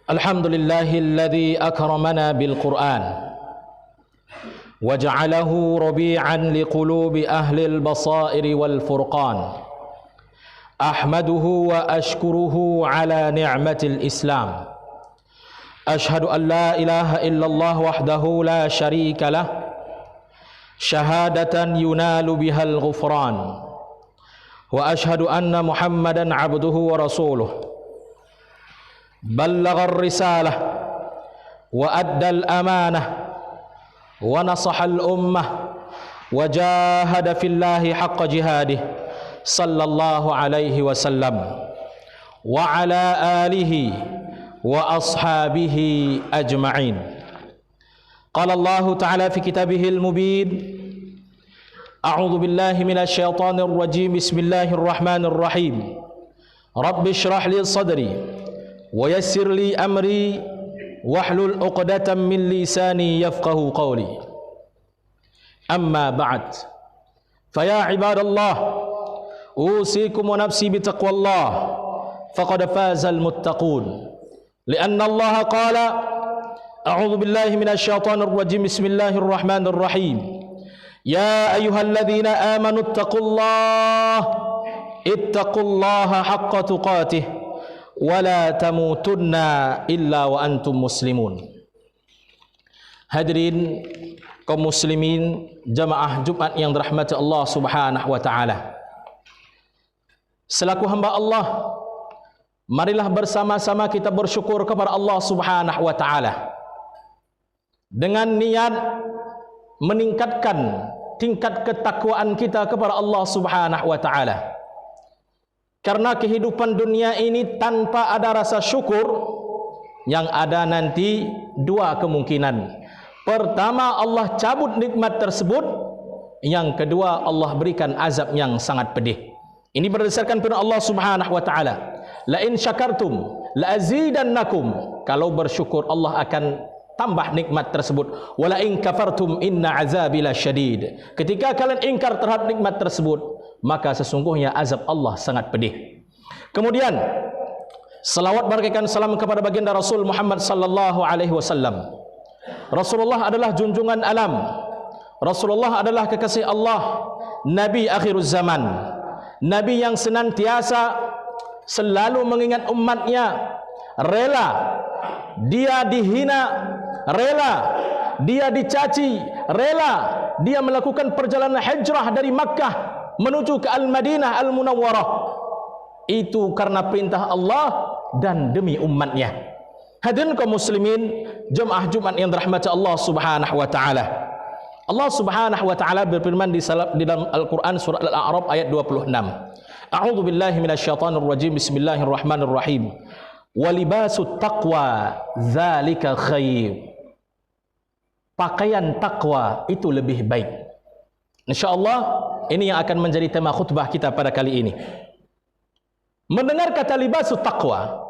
الحمد لله الذي أكرمنا بالقرآن وجعله ربيعا لقلوب أهل البصائر والفرقان. أحمده وأشكره على نعمة الإسلام. أشهد أن لا إله إلا الله وحده لا شريك له شهادة ينال بها الغفران. وأشهد أن محمدا عبده ورسوله بلغ الرسالة وأدى الأمانة ونصح الأمة وجاهد في الله حق جهاده صلى الله عليه وسلم وعلى آله وأصحابه أجمعين. قال الله تعالى في كتابه المبين: أعوذ بالله من الشيطان الرجيم. بسم الله الرحمن الرحيم. رب اشرح لي صدري ويسر لي أمري واحلل عقدة من لساني يفقه قولي. أما بعد، فيا عباد الله، أوصيكم ونفسي بتقوى الله، فقد فاز المتقون. لأن الله قال: أعوذ بالله من الشيطان الرجيم. بسم الله الرحمن الرحيم. يا أيها الذين آمنوا اتقوا الله حق تقاته wala tamutunna illa wa antum muslimun. Hadirin kaum muslimin jamaah Jumat yang dirahmati Allah Subhanahu wa taala. Selaku hamba Allah, marilah bersama-sama kita bersyukur kepada Allah Subhanahu wa taala dengan niat meningkatkan tingkat ketakwaan kita kepada Allah Subhanahu wa taala. Karena kehidupan dunia ini tanpa ada rasa syukur, yang ada nanti dua kemungkinan. Pertama, Allah cabut nikmat tersebut. Yang kedua, Allah berikan azab yang sangat pedih. Ini berdasarkan firman Allah Subhanahu wa taala, la in syakartum la azidannakum. Kalau bersyukur, Allah akan tambah nikmat tersebut. Wala in kafartum inna azabi lasyadid. Ketika kalian ingkar terhadap nikmat tersebut, maka sesungguhnya azab Allah sangat pedih. Kemudian salawat barakah salam kepada baginda Rasul Muhammad sallallahu alaihi wasallam. Rasulullah adalah junjungan alam. Rasulullah adalah kekasih Allah, Nabi akhiruz zaman, Nabi yang senantiasa selalu mengingat umatnya, rela dia dihina, rela dia dicaci, rela dia melakukan perjalanan hijrah dari Makkah menuju ke Al-Madinah Al-Munawwarah. Itu karena perintah Allah dan demi umatnya. Hadirin kaum muslimin jemaah Jumat yang dirahmati Allah Subhanahu wa taala. Allah Subhanahu wa taala berfirman di dalam Al-Qur'an surah Al-A'raf ayat 26. A'udzu billahi minasyaitonir rajim. Bismillahirrahmanirrahim. Wa libasut taqwa dzalika khair. Pakaian takwa itu lebih baik. Insyaallah ini yang akan menjadi tema khutbah kita pada kali ini. Mendengar kata libasut taqwa,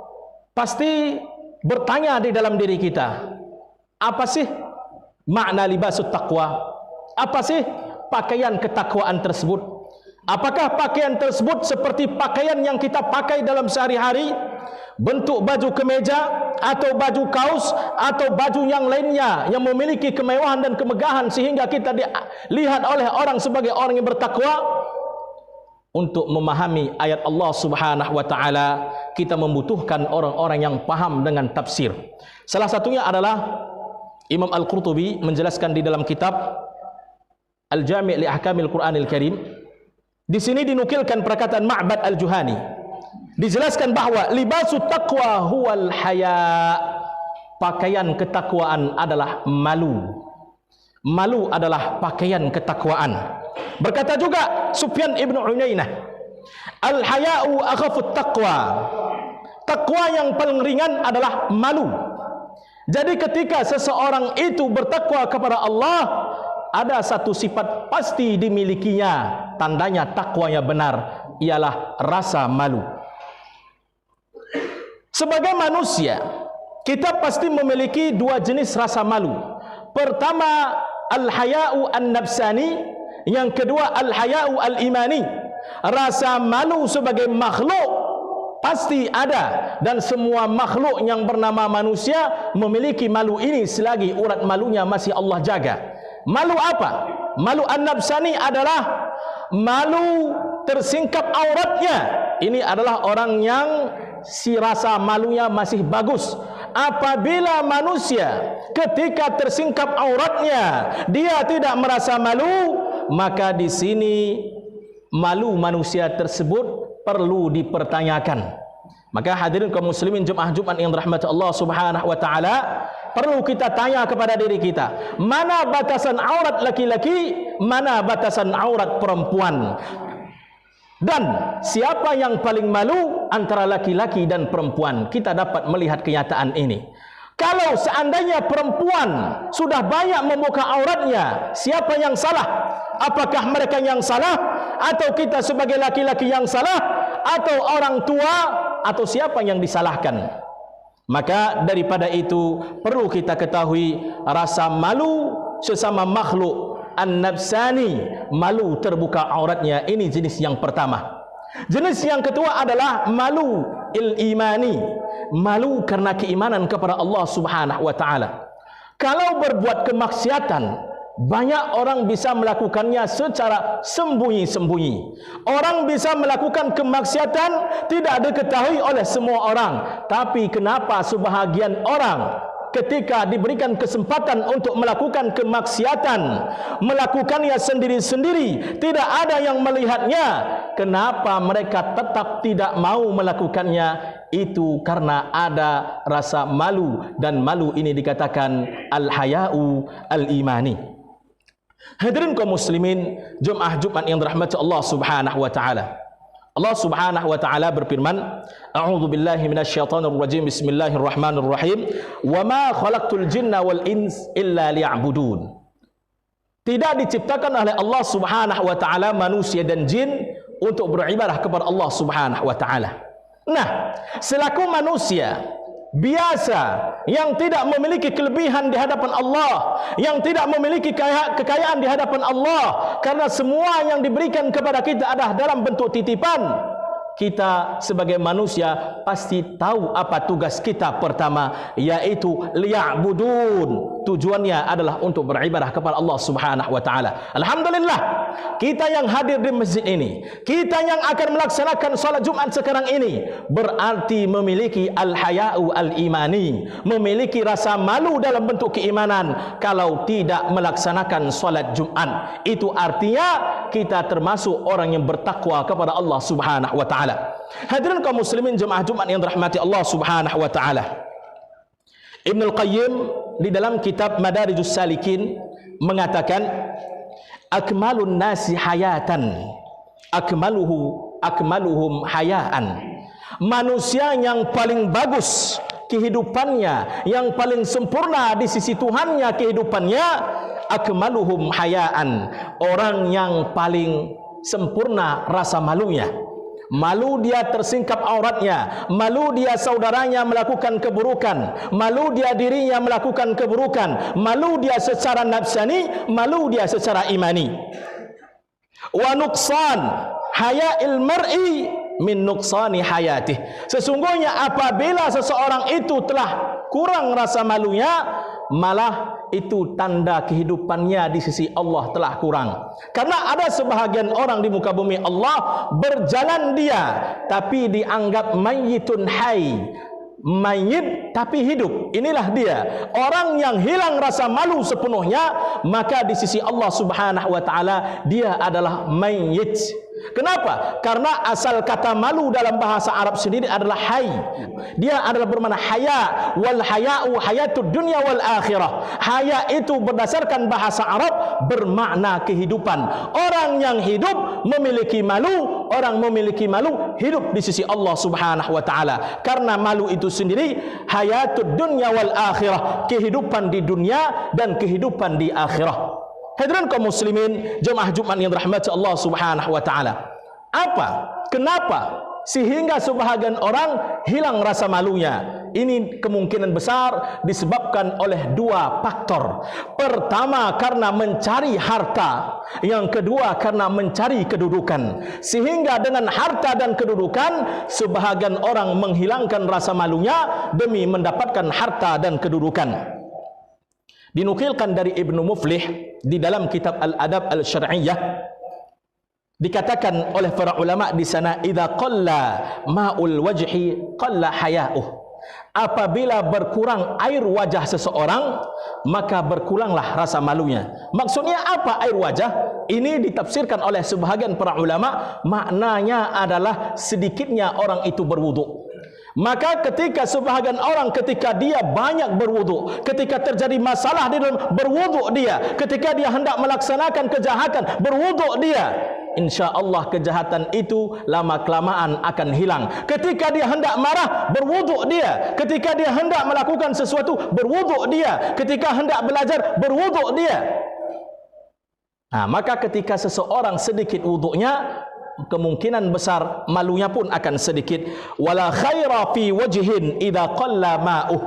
pasti bertanya di dalam diri kita, apa sih makna libasut taqwa? Apa sih pakaian ketakwaan tersebut? Apakah pakaian tersebut seperti pakaian yang kita pakai dalam sehari-hari? Bentuk baju kemeja atau baju kaos atau baju yang lainnya yang memiliki kemewahan dan kemegahan sehingga kita dilihat oleh orang sebagai orang yang bertakwa? Untuk memahami ayat Allah Subhanahu wa taala, kita membutuhkan orang-orang yang paham dengan tafsir. Salah satunya adalah Imam Al-Qurtubi menjelaskan di dalam kitab Al-Jami' li Ahkamil Qur'anil Karim. Di sini dinukilkan perkataan Ma'bad Al-Juhani. Dijelaskan bahwa libasut taqwa huwal haya. Pakaian ketakwaan adalah malu. Malu adalah pakaian ketakwaan. Berkata juga Sufyan ibn Uyainah, al-haya'u akhafut taqwa. Takwa yang paling ringan adalah malu. Jadi ketika seseorang itu bertakwa kepada Allah, ada satu sifat pasti dimilikinya, tandanya takwanya benar, ialah rasa malu. Sebagai manusia, kita pasti memiliki dua jenis rasa malu. Pertama, al-haya'u an-nafsani. Yang kedua, al-haya'u al-imani. Rasa malu sebagai makhluk pasti ada, dan semua makhluk yang bernama manusia memiliki malu ini selagi urat malunya masih Allah jaga. Malu apa? Malu an-nafsani adalah malu tersingkap auratnya. Ini adalah orang yang si rasa malunya masih bagus. Apabila manusia ketika tersingkap auratnya dia tidak merasa malu, maka di sini malu manusia tersebut perlu dipertanyakan. Maka hadirin kaum muslimin jemaah Jumat yang dirahmati Allah Subhanahu wa taala, perlu kita tanya kepada diri kita, mana batasan aurat laki-laki, mana batasan aurat perempuan? Dan siapa yang paling malu antara laki-laki dan perempuan? Kita dapat melihat kenyataan ini. Kalau seandainya perempuan sudah banyak membuka auratnya, siapa yang salah? Apakah mereka yang salah? Atau kita sebagai laki-laki yang salah? Atau orang tua? Atau siapa yang disalahkan? Maka daripada itu perlu kita ketahui rasa malu sesama makhluk an-nafsani, malu terbuka auratnya, ini jenis yang pertama. Jenis yang kedua adalah malu il-imani, malu karena keimanan kepada Allah Subhanahu wa taala. Kalau berbuat kemaksiatan, banyak orang bisa melakukannya secara sembunyi-sembunyi. Orang bisa melakukan kemaksiatan tidak diketahui oleh semua orang. Tapi kenapa sebahagian orang ketika diberikan kesempatan untuk melakukan kemaksiatan, melakukannya sendiri-sendiri, tidak ada yang melihatnya? Kenapa mereka tetap tidak mau melakukannya? Itu karena ada rasa malu, dan malu ini dikatakan al-haya'u al-imani. Hadirin kaum muslimin jemaah Jumat yang dirahmati Allah Subhanahu wa taala. Allah Subhanahu wa taala berfirman, A'udzu billahi minasyaitonir rajim. Bismillahirrahmanirrahim. Wa ma khalaqtul jinna wal ins illa liya'budun. Tidak diciptakan oleh Allah Subhanahu wa taala manusia dan jin untuk beribadah kepada Allah Subhanahu wa taala. Nah, selaku manusia biasa yang tidak memiliki kelebihan di hadapan Allah, yang tidak memiliki kekayaan di hadapan Allah, karena semua yang diberikan kepada kita adalah dalam bentuk titipan, kita sebagai manusia pasti tahu apa tugas kita pertama, yaitu liya'budun. Tujuannya adalah untuk beribadah kepada Allah Subhanahu wa taala. Alhamdulillah, kita yang hadir di masjid ini, kita yang akan melaksanakan salat Jumat sekarang ini, berarti memiliki al-haya'u al-imani, memiliki rasa malu dalam bentuk keimanan. Kalau tidak melaksanakan salat Jumat, itu artinya kita termasuk orang yang bertakwa kepada Allah Subhanahu wa taala. Hadirin kaum muslimin jemaah Jumat yang dirahmati Allah Subhanahu wa taala, Ibnu Al-Qayyim di dalam kitab Madarijus Salikin mengatakan, akmalun nasi hayatan akmaluhum hayaan. Manusia yang paling bagus kehidupannya, yang paling sempurna di sisi Tuhannya kehidupannya, akmaluhum hayaan, orang yang paling sempurna rasa malunya. Malu dia tersingkap auratnya, malu dia saudaranya melakukan keburukan, malu dia dirinya melakukan keburukan, malu dia secara nafsani, malu dia secara imani. Wa nuqsan haya'il mar'i min nuqsani hayatih. Sesungguhnya apabila seseorang itu telah kurang rasa malunya, malah itu tanda kehidupannya di sisi Allah telah kurang. Karena ada sebahagian orang di muka bumi Allah, berjalan dia tapi dianggap mayyitun hayy, mayit tapi hidup. Inilah dia orang yang hilang rasa malu sepenuhnya, maka di sisi Allah Subhanahu wa taala dia adalah mayyit. Kenapa? Karena asal kata malu dalam bahasa Arab sendiri adalah hayy. Dia adalah bermakna haya, wal haya'u hayatud dunya wal akhirah. Haya itu berdasarkan bahasa Arab bermakna kehidupan. Orang yang hidup memiliki malu, orang memiliki malu hidup di sisi Allah Subhanahu wa taala. Karena malu itu sendiri hayatud dunya wal akhirah, kehidupan di dunia dan kehidupan di akhirah. Hadirin kaum muslimin jemaah Jumat yang dirahmati Allah Subhanahu wa taala. Kenapa sehingga sebahagian orang hilang rasa malunya? Ini kemungkinan besar disebabkan oleh dua faktor. Pertama, karena mencari harta. Yang kedua, karena mencari kedudukan. Sehingga dengan harta dan kedudukan, sebahagian orang menghilangkan rasa malunya demi mendapatkan harta dan kedudukan. Dinukilkan dari Ibnu Muflih di dalam kitab Al-Adab Al-Syar'iyyah, dikatakan oleh para ulama di sana, idza qalla ma'ul wajhi qalla haya'uh. Apabila berkurang air wajah seseorang, maka berkuranglah rasa malunya. Maksudnya apa air wajah? Ini ditafsirkan oleh sebahagian para ulama, maknanya adalah sedikitnya orang itu berwudu. Maka ketika sebahagian orang ketika dia banyak berwudu, ketika terjadi masalah di dalam berwudu dia, ketika dia hendak melaksanakan kejahatan berwudu dia, insya-Allah kejahatan itu lama-kelamaan akan hilang. Ketika dia hendak marah berwudu dia, ketika dia hendak melakukan sesuatu berwudu dia, ketika hendak belajar berwudu dia. Maka ketika seseorang sedikit wudunya, kemungkinan besar malunya pun akan sedikit. Wala khaira fi wajhin idza qalla ma'uh.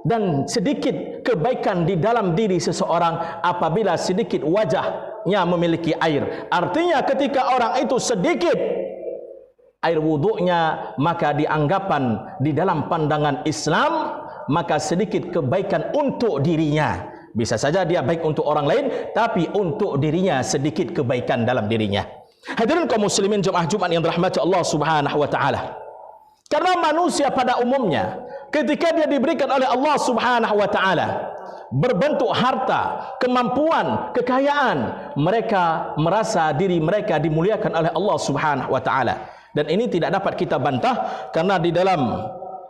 Dan sedikit kebaikan di dalam diri seseorang apabila sedikit wajahnya memiliki air. Artinya ketika orang itu sedikit air wudunya, maka dianggapan di dalam pandangan Islam, maka sedikit kebaikan untuk dirinya. Bisa saja dia baik untuk orang lain, tapi untuk dirinya sedikit kebaikan dalam dirinya. Hadirin kaum muslimin jemaah Jumat yang dirahmati Allah Subhanahu wa taala. Karena manusia pada umumnya ketika dia diberikan oleh Allah Subhanahu wa taala berbentuk harta, kemampuan, kekayaan, mereka merasa diri mereka dimuliakan oleh Allah Subhanahu wa taala. Dan ini tidak dapat kita bantah, karena di dalam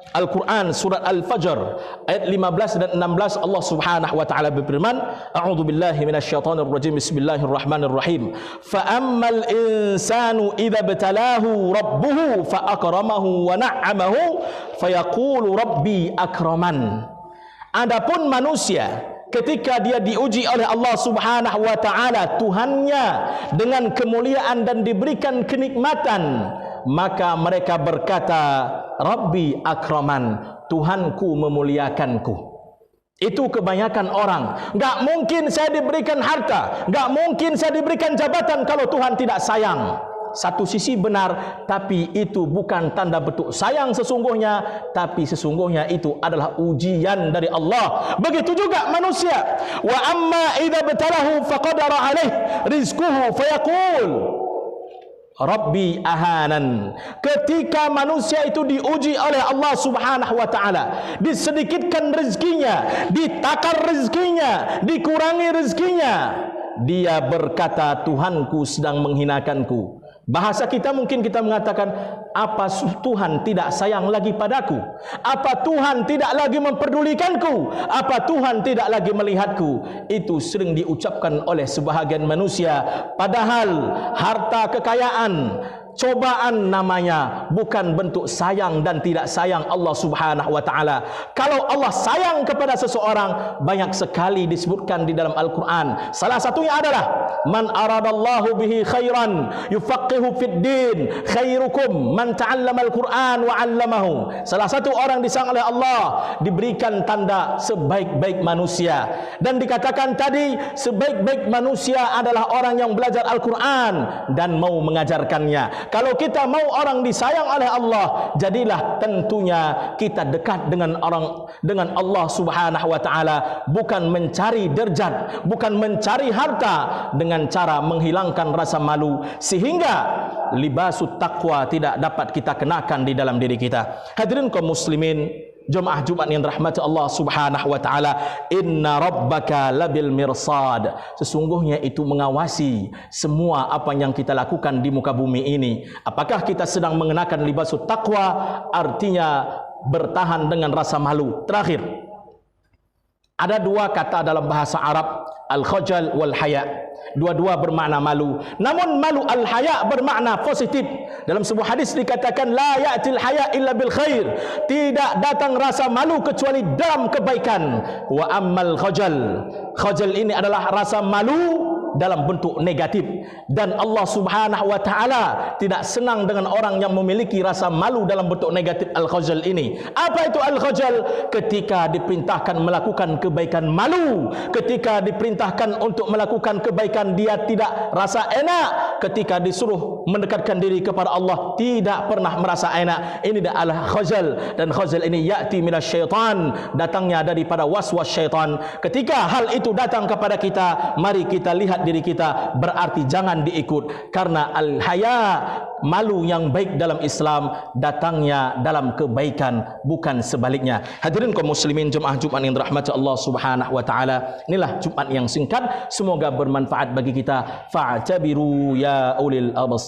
Al-Quran surat Al-Fajr ayat 15 dan 16 Allah Subhanahu wa taala berfirman, A'udzu billahi minasyaitonir rajim, bismillahirrahmanirrahim. Fa ammal insanu idza btalahu rabbuhu fa akramahu wa na'amahu fayaqulu rabbi akraman. Adapun manusia ketika dia diuji oleh Allah Subhanahu wa taala, Tuhannya, dengan kemuliaan dan diberikan kenikmatan, maka mereka berkata, Rabbi akraman, Tuhanku memuliakanku. Itu kebanyakan orang. Enggak mungkin saya diberikan harta, enggak mungkin saya diberikan jabatan kalau Tuhan tidak sayang. Satu sisi benar, tapi itu bukan tanda bentuk sayang sesungguhnya, tapi sesungguhnya itu adalah ujian dari Allah. Begitu juga manusia. Wa amma idza btalahu faqadara alaih rizquhu fayaqul Rabbi ahanan. Ketika manusia itu diuji oleh Allah Subhanahu wa taala, disedikitkan rezekinya, ditakar rezekinya, dikurangi rezekinya, dia berkata, Tuhanku sedang menghinakanku. Bahasa kita mungkin kita mengatakan, apa Tuhan tidak sayang lagi padaku? Apa Tuhan tidak lagi memperdulikanku? Apa Tuhan tidak lagi melihatku? Itu sering diucapkan oleh sebahagian manusia. Padahal harta kekayaan, cobaan namanya, bukan bentuk sayang dan tidak sayang Allah Subhanahu wa taala. Kalau Allah sayang kepada seseorang, banyak sekali disebutkan di dalam Al-Qur'an. Salah satunya adalah man aradallahu bihi khairan yufaqihu fid din khairukum man ta'allama al-Qur'an wa 'allamahu. Salah satu orang disayang oleh Allah diberikan tanda sebaik-baik manusia, dan dikatakan tadi sebaik-baik manusia adalah orang yang belajar Al-Qur'an dan mau mengajarkannya. Kalau kita mau orang disayang oleh Allah, jadilah tentunya kita dekat dengan Allah Subhanahu wa taala, bukan mencari derajat, bukan mencari harta, dengan cara menghilangkan rasa malu, sehingga libasut taqwa tidak dapat kita kenakan di dalam diri kita. Hadirin kaum muslimin jemaah Jumat yang dirahmati Allah Subhanahu wa taala, inna rabbaka labil mirsad. Sesungguhnya itu mengawasi semua apa yang kita lakukan di muka bumi ini. Apakah kita sedang mengenakan libasut taqwa, artinya bertahan dengan rasa malu. Terakhir, ada dua kata dalam bahasa Arab, al-khajal wal haya. Dua-dua bermakna malu. Namun malu al-haya bermakna positif. Dalam sebuah hadis dikatakan, la ya'til haya illa bil khair. Tidak datang rasa malu kecuali dalam kebaikan. Wa ammal khajal. Khajal ini adalah rasa malu dalam bentuk negatif, dan Allah Subhanahu wa taala tidak senang dengan orang yang memiliki rasa malu dalam bentuk negatif al-khajal ini. Apa itu al-khajal? Ketika diperintahkan melakukan kebaikan malu, ketika diperintahkan untuk melakukan kebaikan dia tidak rasa enak, ketika disuruh mendekatkan diri kepada Allah tidak pernah merasa enak. Ini adalah khajal, dan khajal ini ya'ti minasyaitan, datangnya daripada waswas syaitan. Ketika hal itu datang kepada kita, mari kita lihat diri kita, berarti jangan diikut, karena al-haya, malu yang baik dalam Islam datangnya dalam kebaikan, bukan sebaliknya. Hadirin kaum muslimin jemaah Jumat yang dirahmati Allah Subhanahu wa taala, inilah Jumat yang singkat, semoga bermanfaat bagi kita. Fa'tabiru ya ulil albas.